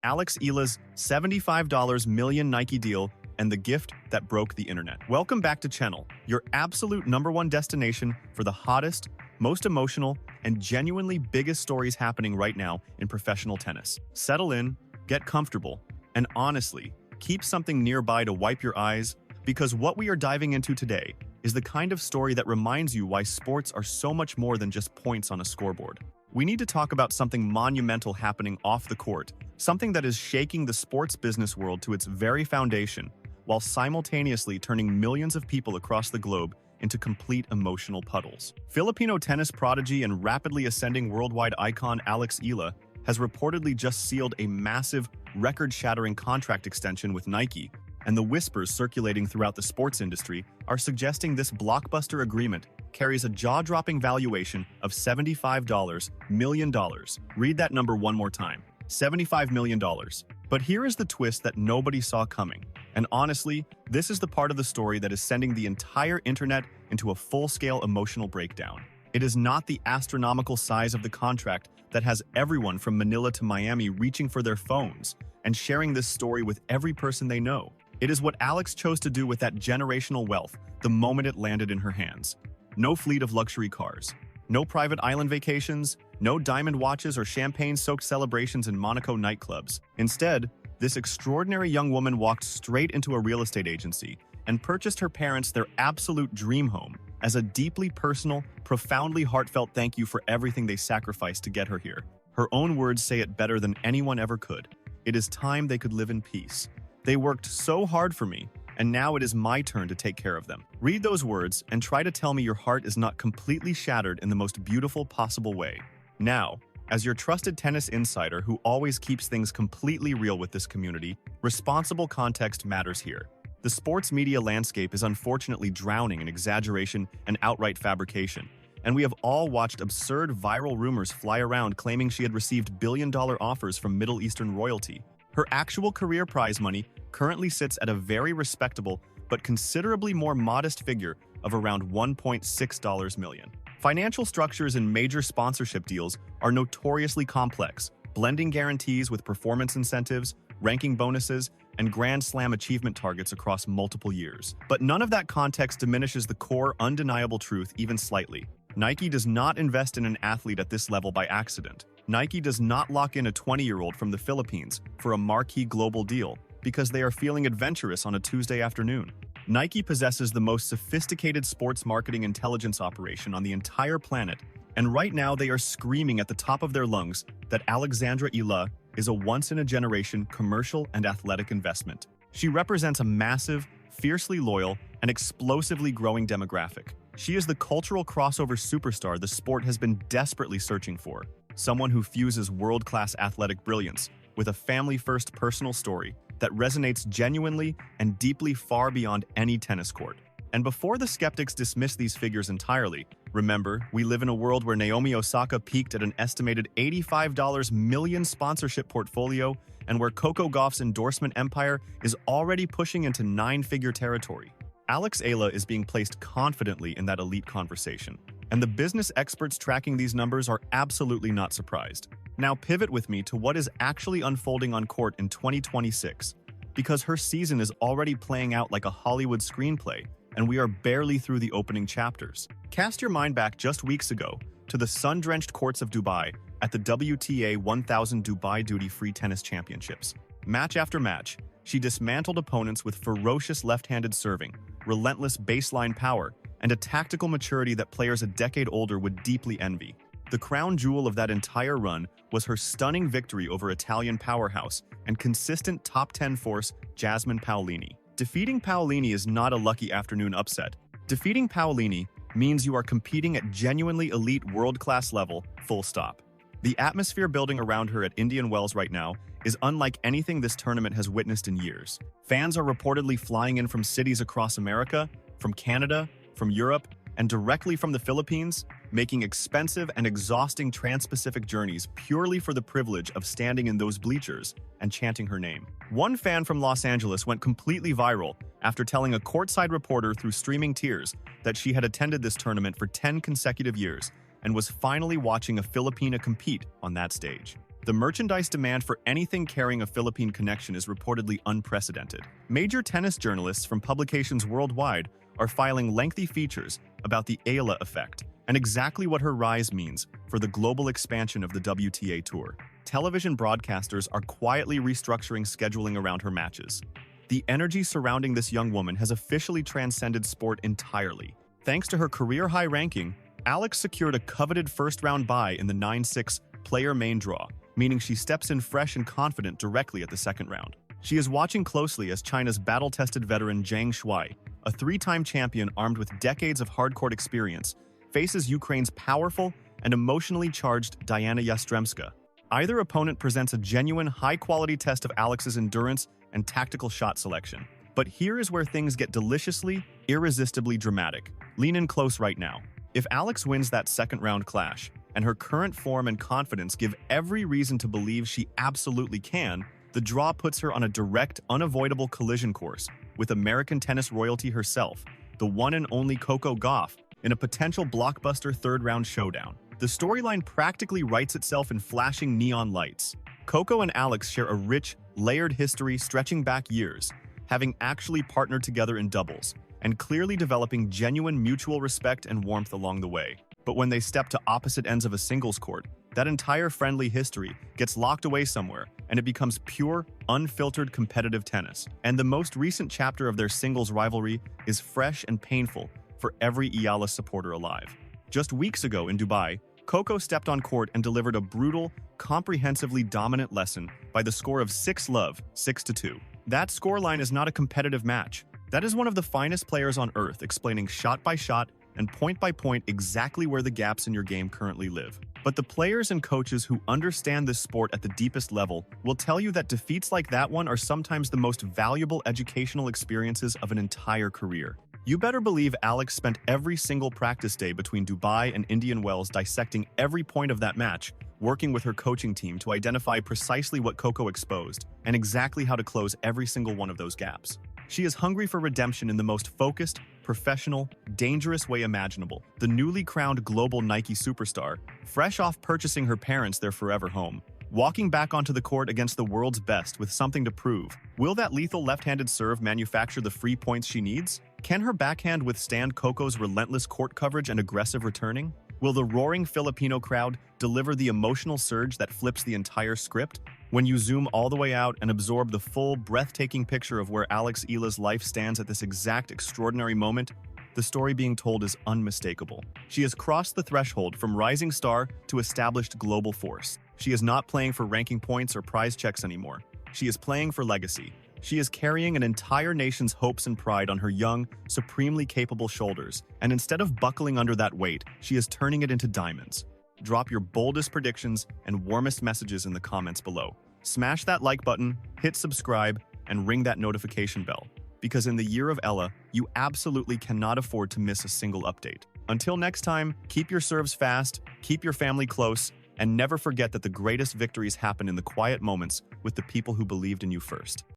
Alex Eala's $75 million Nike deal, and the gift that broke the internet. Welcome back to Channel, your absolute #1 destination for the hottest, most emotional, and genuinely biggest stories happening right now in professional tennis. Settle in, get comfortable, and honestly, keep something nearby to wipe your eyes, because what we are diving into today is the kind of story that reminds you why sports are so much more than just points on a scoreboard. We need to talk about something monumental happening off the court, something that is shaking the sports business world to its very foundation, while simultaneously turning millions of people across the globe into complete emotional puddles. Filipino tennis prodigy and rapidly ascending worldwide icon Alex Eala has reportedly just sealed a massive, record-shattering contract extension with Nike, and the whispers circulating throughout the sports industry are suggesting this blockbuster agreement carries a jaw-dropping valuation of $75 million. Read that number one more time. $75 million. But here is the twist that nobody saw coming. And honestly, this is the part of the story that is sending the entire internet into a full-scale emotional breakdown. It is not the astronomical size of the contract that has everyone from Manila to Miami reaching for their phones and sharing this story with every person they know. It is what Alex chose to do with that generational wealth the moment it landed in her hands. No fleet of luxury cars, no private island vacations, no diamond watches or champagne-soaked celebrations in Monaco nightclubs. Instead, this extraordinary young woman walked straight into a real estate agency and purchased her parents their absolute dream home as a deeply personal, profoundly heartfelt thank you for everything they sacrificed to get her here. Her own words say it better than anyone ever could. It is time they could live in peace. They worked so hard for me, and now it is my turn to take care of them. Read those words and try to tell me your heart is not completely shattered in the most beautiful possible way. Now, as your trusted tennis insider who always keeps things completely real with this community, responsible context matters here. The sports media landscape is unfortunately drowning in exaggeration and outright fabrication, and we have all watched absurd viral rumors fly around claiming she had received billion-dollar offers from Middle Eastern royalty. Her actual career prize money currently sits at a very respectable but considerably more modest figure of around $1.6 million. Financial structures in major sponsorship deals are notoriously complex, blending guarantees with performance incentives, ranking bonuses, and Grand Slam achievement targets across multiple years. But none of that context diminishes the core, undeniable truth even slightly. Nike does not invest in an athlete at this level by accident. Nike does not lock in a 20-year-old from the Philippines for a marquee global deal because they are feeling adventurous on a Tuesday afternoon. Nike possesses the most sophisticated sports marketing intelligence operation on the entire planet, and right now they are screaming at the top of their lungs that Alexandra Eala is a once-in-a-generation commercial and athletic investment. She represents a massive, fiercely loyal, and explosively growing demographic. She is the cultural crossover superstar the sport has been desperately searching for, someone who fuses world-class athletic brilliance with a family-first personal story that resonates genuinely and deeply far beyond any tennis court. And before the skeptics dismiss these figures entirely, remember, we live in a world where Naomi Osaka peaked at an estimated $85 million sponsorship portfolio and where Coco Gauff's endorsement empire is already pushing into nine-figure territory. Alex Eala is being placed confidently in that elite conversation, and the business experts tracking these numbers are absolutely not surprised. Now pivot with me to what is actually unfolding on court in 2026, because her season is already playing out like a Hollywood screenplay, and we are barely through the opening chapters. Cast your mind back just weeks ago to the sun-drenched courts of Dubai at the WTA 1000 Dubai Duty-Free Tennis Championships. Match after match, she dismantled opponents with ferocious left-handed serving, relentless baseline power, and a tactical maturity that players a decade older would deeply envy. The crown jewel of that entire run was her stunning victory over Italian powerhouse and consistent top 10 force Jasmine Paolini. Defeating Paolini is not a lucky afternoon upset. Defeating Paolini means you are competing at genuinely elite world-class level, full stop. The atmosphere building around her at Indian Wells right now is unlike anything this tournament has witnessed in years. Fans are reportedly flying in from cities across America, from Canada, from Europe, and directly from the Philippines, making expensive and exhausting trans-Pacific journeys purely for the privilege of standing in those bleachers and chanting her name. One fan from Los Angeles went completely viral after telling a courtside reporter through streaming tears that she had attended this tournament for 10 consecutive years and was finally watching a Filipina compete on that stage. The merchandise demand for anything carrying a Philippine connection is reportedly unprecedented. Major tennis journalists from publications worldwide are filing lengthy features about the Eala effect and exactly what her rise means for the global expansion of the WTA Tour. Television broadcasters are quietly restructuring scheduling around her matches. The energy surrounding this young woman has officially transcended sport entirely. Thanks to her career-high ranking, Alex secured a coveted first-round bye in the 9-6 player main draw, meaning she steps in fresh and confident directly at the second round. She is watching closely as China's battle-tested veteran Zhang Shuai, a three-time champion armed with decades of hardcourt experience, faces Ukraine's powerful and emotionally charged Diana Yastremska. Either opponent presents a genuine, high-quality test of Alex's endurance and tactical shot selection. But here is where things get deliciously, irresistibly dramatic. Lean in close right now. If Alex wins that second-round clash, and her current form and confidence give every reason to believe she absolutely can, the draw puts her on a direct, unavoidable collision course with American tennis royalty herself, the one and only Coco Gauff, in a potential blockbuster third-round showdown. The storyline practically writes itself in flashing neon lights. Coco and Alex share a rich, layered history stretching back years, having actually partnered together in doubles, and clearly developing genuine mutual respect and warmth along the way. But when they step to opposite ends of a singles court, that entire friendly history gets locked away somewhere, and it becomes pure, unfiltered competitive tennis. And the most recent chapter of their singles rivalry is fresh and painful for every Eala supporter alive. Just weeks ago in Dubai, Coco stepped on court and delivered a brutal, comprehensively dominant lesson by the score of 6-love, 6-2. That scoreline is not a competitive match. That is one of the finest players on earth explaining shot by shot and point by point exactly where the gaps in your game currently live. But the players and coaches who understand this sport at the deepest level will tell you that defeats like that one are sometimes the most valuable educational experiences of an entire career. You better believe Alex spent every single practice day between Dubai and Indian Wells dissecting every point of that match, working with her coaching team to identify precisely what Coco exposed and exactly how to close every single one of those gaps. She is hungry for redemption in the most focused, professional, dangerous way imaginable. The newly crowned global Nike superstar, fresh off purchasing her parents their forever home, walking back onto the court against the world's best with something to prove. Will that lethal left-handed serve manufacture the free points she needs? Can her backhand withstand Coco's relentless court coverage and aggressive returning? Will the roaring Filipino crowd deliver the emotional surge that flips the entire script? When you zoom all the way out and absorb the full, breathtaking picture of where Alex Eala's life stands at this exact extraordinary moment, the story being told is unmistakable. She has crossed the threshold from rising star to established global force. She is not playing for ranking points or prize checks anymore. She is playing for legacy. She is carrying an entire nation's hopes and pride on her young, supremely capable shoulders, and instead of buckling under that weight, she is turning it into diamonds. Drop your boldest predictions and warmest messages in the comments below. Smash that like button, hit subscribe, and ring that notification bell, because in the year of Eala, you absolutely cannot afford to miss a single update. Until next time, keep your serves fast, keep your family close, and never forget that the greatest victories happen in the quiet moments with the people who believed in you first.